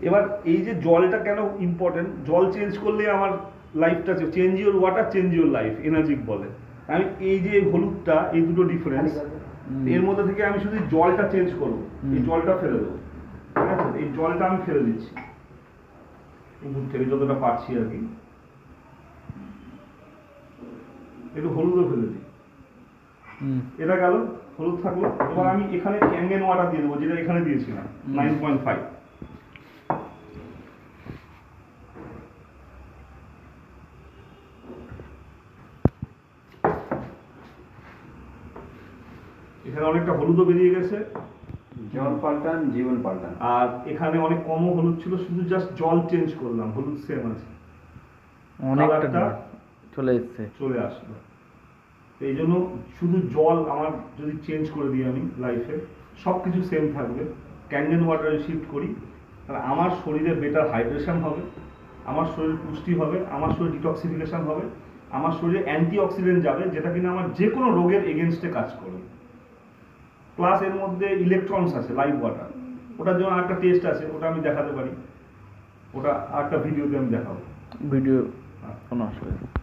এবার এই যে জলটা কেন ইম্পর্টেন্ট, জল চেঞ্জ করলে আমার লাইফটা change your water change your life energetic বলে। আমি এই যে হলুদটা, এই দুটো ডিফারেন্স, এর মধ্যে থেকে আমি শুধু জলটা চেঞ্জ করবো, এই জলটা ফেলে দেবো, ঠিক আছে? এই জলটা আমি ফেলে দিচ্ছি দুধ থেকে যতটা পারছি আর কি, একটু হলুদও ফেলে দিই। এটা গেল, হলুদ থাকলো। এবার আমি এখানে ক্যাঙ্গেন ওয়াটার দিয়ে দেবো, যেটা এখানে দিয়েছিলাম 9.5। এখানে অনেকটা হলুদও বেরিয়ে গেছে। জল পাল্টান জীবন পাল্টান। আর এখানে অনেক কমও হলুদ ছিল, শুধু জাস্ট জল চেঞ্জ করলাম, হলুদ সেম আছে, অনেকটা চলে আসলো। এই জন্য শুধু জল আমার যদি চেঞ্জ করে দিই আমি লাইফে, সব কিছু সেম থাকবে। ক্যান্ডেল ওয়াটারে শিফট করি, তাহলে আমার শরীরে বেটার হাইড্রেশন হবে, আমার শরীর পুষ্টি হবে, আমার শরীর ডিটক্সিফিকেশন হবে, আমার শরীরে অ্যান্টি অক্সিডেন্ট যাবে, যেটা কিনা আমার যে কোনো রোগের এগেনস্টে কাজ করবে। প্লাস এর মধ্যে ইলেকট্রনস আছে, লাইভ ওয়াটার, ওটার জন্য একটা টেস্ট আছে, ওটা আমি দেখাতে পারি, ওটা আরেকটা ভিডিওতে আমি দেখাবো। ভিডিও কোনো অসুবিধা।